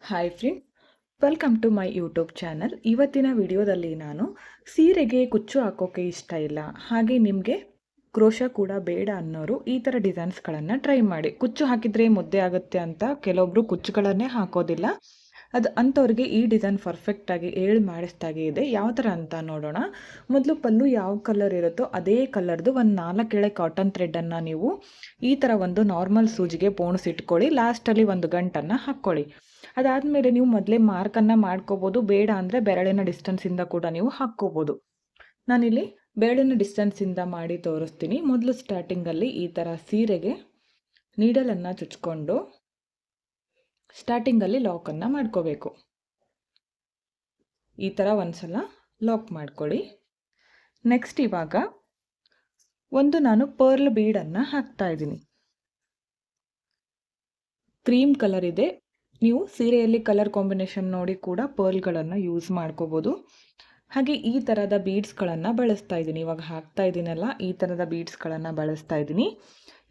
Hi friend, welcome to my YouTube channel. ಇವತ್ತಿನ ವಿಡಿಯೋದಲ್ಲಿ ನಾನು ಸೀರೆಗೆ ಕುಚ್ಚು ಹಾಕೋಕೆ ಇಷ್ಟ ಇಲ್ಲ, ಹಾಗೆ ನಿಮಗೆ ಕ್ರೋಶ ಕೂಡ ಬೇಡ ಅನ್ನೋರು ಈ ಥರ ಡಿಸೈನ್ಸ್ಗಳನ್ನು ಟ್ರೈ ಮಾಡಿ. ಕುಚ್ಚು ಹಾಕಿದರೆ ಮುದ್ದೆ ಆಗುತ್ತೆ ಅಂತ ಕೆಲವೊಬ್ಬರು ಕುಚ್ಚುಗಳನ್ನೇ ಹಾಕೋದಿಲ್ಲ. ಅದು ಅಂಥವ್ರಿಗೆ ಈ ಡಿಸೈನ್ ಪರ್ಫೆಕ್ಟಾಗಿ ಮಾಡಿಸ್ದಾಗೆ ಇದೆ. ಯಾವ ಥರ ಅಂತ ನೋಡೋಣ. ಮೊದಲು ಪಲ್ಲು ಯಾವ ಕಲರ್ ಇರುತ್ತೋ ಅದೇ ಕಲರ್ದು ಒಂದು 4 ಎಳೆ ಕಾಟನ್ ಥ್ರೆಡ್ಡನ್ನು ನೀವು ಈ ಥರ ಒಂದು ನಾರ್ಮಲ್ ಸೂಜಿಗೆ ಪೋಣಿಸಿಟ್ಕೊಳ್ಳಿ. ಲಾಸ್ಟಲ್ಲಿ ಒಂದು ಗಂಟನ್ನು ಹಾಕ್ಕೊಳ್ಳಿ. ಅದಾದಮೇಲೆ ನೀವು ಮೊದಲೇ ಮಾರ್ಕನ್ನು ಮಾಡ್ಕೋಬೋದು. ಬೇಡ ಅಂದರೆ ಬೆರಳಿನ ಡಿಸ್ಟೆನ್ಸಿಂದ ಕೂಡ ನೀವು ಹಾಕ್ಕೋಬೋದು. ನಾನಿಲ್ಲಿ ಬೆರಳಿನ ಡಿಸ್ಟೆನ್ಸಿಂದ ಮಾಡಿ ತೋರಿಸ್ತೀನಿ. ಮೊದಲು ಸ್ಟಾರ್ಟಿಂಗಲ್ಲಿ ಈ ಥರ ಸೀರೆಗೆ ನೀಡಲನ್ನು ಚುಚ್ಕೊಂಡು ಸ್ಟಾರ್ಟಿಂಗಲ್ಲಿ ಲಾಕನ್ನು ಮಾಡ್ಕೋಬೇಕು. ಈ ಥರ ಒಂದ್ಸಲ ಲಾಕ್ ಮಾಡ್ಕೊಳ್ಳಿ. ನೆಕ್ಸ್ಟ್ ಇವಾಗ ನಾನು ಪರ್ಲ್ ಬೀಡನ್ನು ಹಾಕ್ತಾ ಇದ್ದೀನಿ. ಕ್ರೀಮ್ ಕಲರ್ ಇದೆ. ನೀವು ಸೀರೆಯಲ್ಲಿ ಕಲರ್ ಕಾಂಬಿನೇಷನ್ ನೋಡಿ ಕೂಡ ಪರ್ಲ್ಗಳನ್ನು ಯೂಸ್ ಮಾಡ್ಕೋಬೋದು. ಹಾಗೆ ಈ ಥರದ ಬೀಡ್ಸ್ಗಳನ್ನು ಬಳಸ್ತಾ ಇದ್ದೀನಿ. ಇವಾಗ ಹಾಕ್ತಾ ಇದ್ದೀನಲ್ಲ, ಈ ಥರದ ಬೀಡ್ಸ್ಗಳನ್ನು ಬಳಸ್ತಾ ಇದ್ದೀನಿ.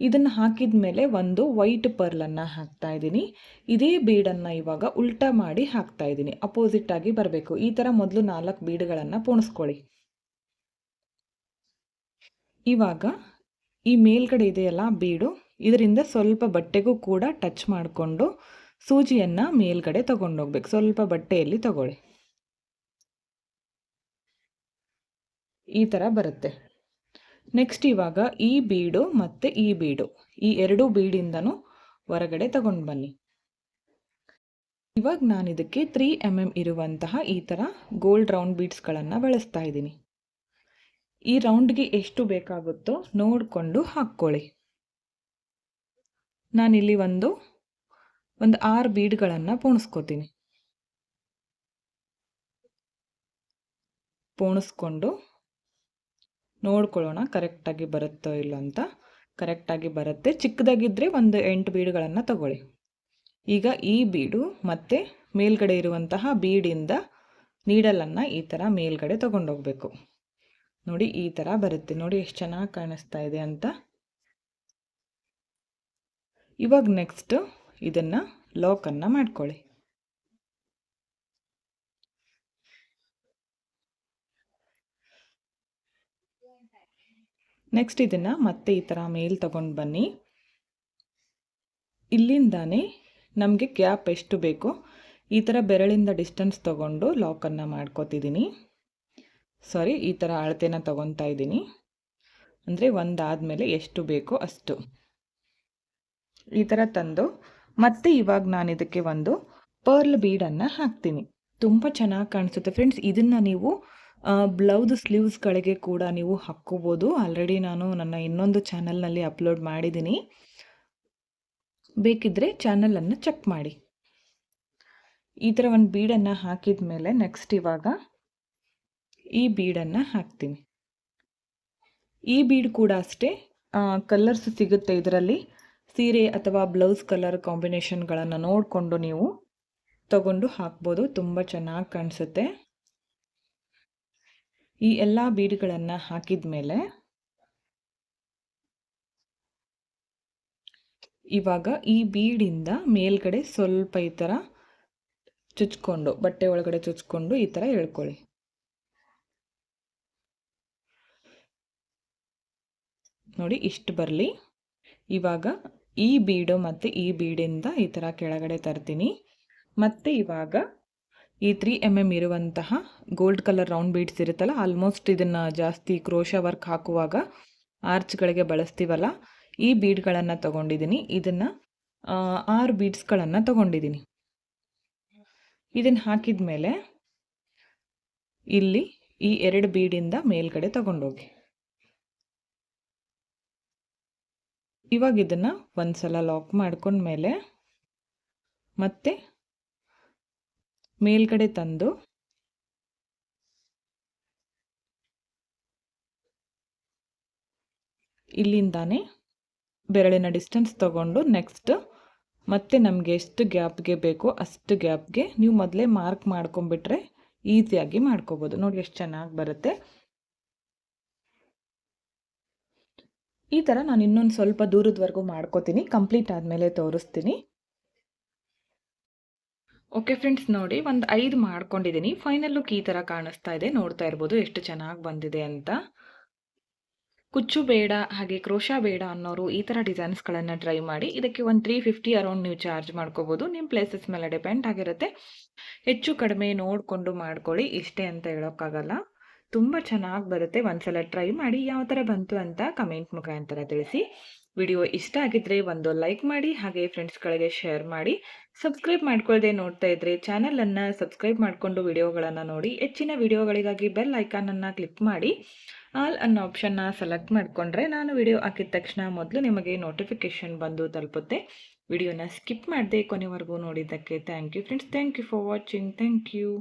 ಇದನ್ನು ಹಾಕಿದ ಮೇಲೆ ಒಂದು ವೈಟ್ ಪರ್ಲನ್ನು ಹಾಕ್ತಾ ಇದ್ದೀನಿ. ಇದೇ ಬೀಡನ್ನು ಇವಾಗ ಉಲ್ಟಾ ಮಾಡಿ ಹಾಕ್ತಾ ಇದ್ದೀನಿ. ಅಪೋಸಿಟ್ ಆಗಿ ಬರಬೇಕು. ಈ ಥರ ಮೊದಲು 4 ಬೀಡ್ಗಳನ್ನು ಪೋಣಿಸ್ಕೊಳ್ಳಿ. ಇವಾಗ ಈ ಮೇಲ್ಗಡೆ ಇದೆಯಲ್ಲ ಬೀಡು, ಇದರಿಂದ ಸ್ವಲ್ಪ ಬಟ್ಟೆಗೂ ಕೂಡ ಟಚ್ ಮಾಡಿಕೊಂಡು ಸೂಜಿಯನ್ನು ಮೇಲ್ಗಡೆ ತಗೊಂಡೋಗ್ಬೇಕು. ಸ್ವಲ್ಪ ಬಟ್ಟೆಯಲ್ಲಿ ತಗೊಳ್ಳಿ. ಈ ಥರ ಬರುತ್ತೆ. ನೆಕ್ಸ್ಟ್ ಇವಾಗ ಈ ಬೀಡು ಮತ್ತು ಈ ಬೀಡು, ಈ 2 ಬೀಡಿಂದನೂ ಹೊರಗಡೆ ತಗೊಂಡು ಬನ್ನಿ. ಇವಾಗ ನಾನು ಇದಕ್ಕೆ 3 mm ಇರುವಂತಹ ಈ ಥರ ಗೋಲ್ಡ್ ರೌಂಡ್ ಬೀಡ್ಸ್ಗಳನ್ನು ಬಳಸ್ತಾ ಇದ್ದೀನಿ. ಈ ರೌಂಡ್ಗೆ ಎಷ್ಟು ಬೇಕಾಗುತ್ತೋ ನೋಡಿಕೊಂಡು ಹಾಕ್ಕೊಳ್ಳಿ. ನಾನಿಲ್ಲಿ ಒಂದು 6 ಬೀಡ್ಗಳನ್ನು ಪೋಣಿಸ್ಕೊಂಡು ನೋಡ್ಕೊಳ್ಳೋಣ ಕರೆಕ್ಟಾಗಿ ಬರುತ್ತೋ ಇಲ್ಲ ಅಂತ. ಕರೆಕ್ಟಾಗಿ ಬರುತ್ತೆ. ಚಿಕ್ಕದಾಗಿದ್ದರೆ ಒಂದು 8 ಬೀಡ್ಗಳನ್ನು ತಗೊಳ್ಳಿ. ಈಗ ಈ ಬೀಡು ಮತ್ತು ಮೇಲ್ಗಡೆ ಇರುವಂತಹ ಬೀಡಿಂದ ನೀಡಲನ್ನು ಈ ಥರ ಮೇಲ್ಗಡೆ ತಗೊಂಡೋಗ್ಬೇಕು. ನೋಡಿ, ಈ ಥರ ಬರುತ್ತೆ. ನೋಡಿ ಎಷ್ಟು ಚೆನ್ನಾಗಿ ಕಾಣಿಸ್ತಾ ಇದೆ ಅಂತ. ಇವಾಗ ನೆಕ್ಸ್ಟ್ ಇದನ್ನು ಲಾಕನ್ನು ಮಾಡ್ಕೊಳ್ಳಿ. ನೆಕ್ಸ್ಟ್ ಇದನ್ನು ಮತ್ತೆ ಈ ಥರ ಮೇಲ್ ತಗೊಂಡು ಬನ್ನಿ. ಇಲ್ಲಿಂದಾನೇ ನಮಗೆ ಗ್ಯಾಪ್ ಎಷ್ಟು ಬೇಕೋ ಈ ಥರ ಬೆರಳಿಂದ ಡಿಸ್ಟೆನ್ಸ್ ತಗೊಂಡು ಲಾಕನ್ನು ಮಾಡ್ಕೋತಿದ್ದೀನಿ. ಈ ಥರ ಅಳತೆನ ತಗೊತಾ ಇದ್ದೀನಿ. ಅಂದರೆ ಒಂದಾದಮೇಲೆ ಎಷ್ಟು ಬೇಕೋ ಅಷ್ಟು ಈ ಥರ ತಂದು ಮತ್ತೆ ಇವಾಗ ನಾನು ಇದಕ್ಕೆ ಒಂದು ಪರ್ಲ್ ಬೀಡನ್ನು ಹಾಕ್ತೀನಿ. ತುಂಬ ಚೆನ್ನಾಗಿ ಕಾಣಿಸುತ್ತೆ ಫ್ರೆಂಡ್ಸ್. ಇದನ್ನು ನೀವು ಬ್ಲೌಸ್ ಸ್ಲೀವ್ಸ್ಗಳಿಗೆ ಕೂಡ ನೀವು ಹಾಕ್ಕೋಬೋದು. ಆಲ್ರೆಡಿ ನಾನು ನನ್ನ ಇನ್ನೊಂದು ಚಾನಲ್ನಲ್ಲಿ ಅಪ್ಲೋಡ್ ಮಾಡಿದ್ದೀನಿ. ಬೇಕಿದ್ದರೆ ಚಾನಲನ್ನು ಚೆಕ್ ಮಾಡಿ. ಈ ಥರ ಒಂದು ಬೀಡನ್ನು ಹಾಕಿದ ಮೇಲೆ ನೆಕ್ಸ್ಟ್ ಇವಾಗ ಈ ಬೀಡನ್ನು ಹಾಕ್ತೀನಿ. ಈ ಬೀಡ್ ಕೂಡ ಅಷ್ಟೇ ಕಲರ್ಸ್ ಸಿಗುತ್ತೆ ಇದರಲ್ಲಿ. ಸೀರೆ ಅಥವಾ ಬ್ಲೌಸ್ ಕಲರ್ ಕಾಂಬಿನೇಷನ್ಗಳನ್ನು ನೋಡಿಕೊಂಡು ನೀವು ತಗೊಂಡು ಹಾಕ್ಬೋದು. ತುಂಬ ಚೆನ್ನಾಗಿ ಕಾಣಿಸುತ್ತೆ. ಈ ಎಲ್ಲ ಬೀಡ್ಗಳನ್ನು ಹಾಕಿದ ಮೇಲೆ ಇವಾಗ ಈ ಬೀಡಿಂದ ಮೇಲ್ಗಡೆ ಸ್ವಲ್ಪ ಈ ಥರ ಚುಚ್ಕೊಂಡು, ಬಟ್ಟೆ ಒಳಗಡೆ ಚುಚ್ಕೊಂಡು ಈ ಥರ ಎಳ್ಕೊಳ್ಳಿ. ನೋಡಿ, ಇಷ್ಟು ಬರಲಿ. ಇವಾಗ ಈ ಬೀಡು ಮತ್ತು ಈ ಬೀಡಿಂದ ಈ ಥರ ಕೆಳಗಡೆ ತರ್ತೀನಿ. ಮತ್ತು ಇವಾಗ ಈ 3 mm ಇರುವಂತಹ ಗೋಲ್ಡ್ ಕಲರ್ ರೌಂಡ್ ಬೀಡ್ಸ್ ಇರುತ್ತಲ್ಲ, ಆಲ್ಮೋಸ್ಟ್ ಇದನ್ನು ಜಾಸ್ತಿ ಕ್ರೋಶ ವರ್ಕ್ ಹಾಕುವಾಗ ಆರ್ಚ್ಗಳಿಗೆ ಬಳಸ್ತೀವಲ್ಲ, ಈ ಬೀಡ್ಗಳನ್ನು ತೊಗೊಂಡಿದ್ದೀನಿ. ಇದನ್ನು 6 ಬೀಡ್ಸ್ಗಳನ್ನು ತೊಗೊಂಡಿದ್ದೀನಿ. ಇದನ್ನು ಹಾಕಿದ ಮೇಲೆ ಇಲ್ಲಿ ಈ 2 ಬೀಡಿಂದ ಮೇಲ್ಗಡೆ ತಗೊಂಡೋಗಿ. ಇವಾಗ ಇದನ್ನು ಒಂದ್ಸಲ ಲಾಕ್ ಮಾಡ್ಕೊಂಡ್ಮೇಲೆ ಮತ್ತೆ ಮೇಲ್ಗಡೆ ತಂದು ಇಲ್ಲಿಂದಾನೆ ಬೆರಳಿನ ಡಿಸ್ಟೆನ್ಸ್ ತಗೊಂಡು ನೆಕ್ಸ್ಟ್ ಮತ್ತೆ ನಮಗೆ ಎಷ್ಟು ಗ್ಯಾಪ್ಗೆ ಬೇಕೋ ಅಷ್ಟು ಗ್ಯಾಪ್ಗೆ ನೀವು ಮೊದಲೇ ಮಾರ್ಕ್ ಮಾಡ್ಕೊಂಡ್ಬಿಟ್ರೆ ಈಸಿಯಾಗಿ ಮಾಡ್ಕೋಬೋದು. ನೋಡಿ ಎಷ್ಟು ಚೆನ್ನಾಗಿ ಬರುತ್ತೆ. ಈ ಥರ ನಾನು ಇನ್ನೊಂದು ಸ್ವಲ್ಪ ದೂರದವರೆಗೂ ಮಾಡ್ಕೋತೀನಿ. ಕಂಪ್ಲೀಟ್ ಆದಮೇಲೆ ತೋರಿಸ್ತೀನಿ. ಓಕೆ ಫ್ರೆಂಡ್ಸ್, ನೋಡಿ ಒಂದು 5 ಮಾಡ್ಕೊಂಡಿದ್ದೀನಿ. ಫೈನಲ್ ಲುಕ್ ಈ ಥರ ಕಾಣಿಸ್ತಾ ಇದೆ. ನೋಡ್ತಾ ಇರ್ಬೋದು ಎಷ್ಟು ಚೆನ್ನಾಗಿ ಬಂದಿದೆ ಅಂತ. ಕುಚ್ಚು ಬೇಡ ಹಾಗೆ ಕ್ರೋಶಾ ಬೇಡ ಅನ್ನೋರು ಈ ಥರ ಡಿಸೈನ್ಸ್ಗಳನ್ನು ಟ್ರೈ ಮಾಡಿ. ಇದಕ್ಕೆ ಒಂದು 350 ಅರೌಂಡ್ ನೀವು ಚಾರ್ಜ್ ಮಾಡ್ಕೋಬೋದು. ನಿಮ್ಮ ಪ್ಲೇಸಸ್ ಮೇಲೆ ಡಿಪೆಂಡ್ ಆಗಿರುತ್ತೆ. ಹೆಚ್ಚು ಕಡಿಮೆ ನೋಡಿಕೊಂಡು ಮಾಡ್ಕೊಳ್ಳಿ, ಇಷ್ಟೇ ಅಂತ ಹೇಳೋಕ್ಕಾಗಲ್ಲ. ತುಂಬ ಚೆನ್ನಾಗಿ ಬರುತ್ತೆ. ಒಂದ್ಸಲ ಟ್ರೈ ಮಾಡಿ. ಯಾವ ಥರ ಬಂತು ಅಂತ ಕಮೆಂಟ್ ಮುಖಾಂತರ ತಿಳಿಸಿ. ವಿಡಿಯೋ ಇಷ್ಟ ಆಗಿದ್ರೆ ಒಂದು ಲೈಕ್ ಮಾಡಿ, ಹಾಗೆ ಫ್ರೆಂಡ್ಸ್ಗಳಿಗೆ ಶೇರ್ ಮಾಡಿ. ಸಬ್ಸ್ಕ್ರೈಬ್ ಮಾಡ್ಕೊಳ್ಳದೆ ನೋಡ್ತಾ ಇದ್ರೆ ಚಾನಲನ್ನು ಸಬ್ಸ್ಕ್ರೈಬ್ ಮಾಡಿಕೊಂಡು ವಿಡಿಯೋಗಳನ್ನು ನೋಡಿ. ಹೆಚ್ಚಿನ ವಿಡಿಯೋಗಳಿಗಾಗಿ ಬೆಲ್ ಐಕಾನನ್ನು ಕ್ಲಿಕ್ ಮಾಡಿ ಆಲ್ ಅನ್ನೋ ಆಪ್ಷನ್ನ ಸೆಲೆಕ್ಟ್ ಮಾಡಿಕೊಂಡ್ರೆ ನಾನು ವಿಡಿಯೋ ಹಾಕಿದ ತಕ್ಷಣ ಮೊದಲು ನಿಮಗೆ ನೋಟಿಫಿಕೇಷನ್ ಬಂದು ತಲುಪುತ್ತೆ. ವಿಡಿಯೋನ ಸ್ಕಿಪ್ ಮಾಡದೆ ಕೊನೆವರೆಗೂ ನೋಡಿದ್ದಕ್ಕೆ thank you friends. Thank you for watching. Thank you.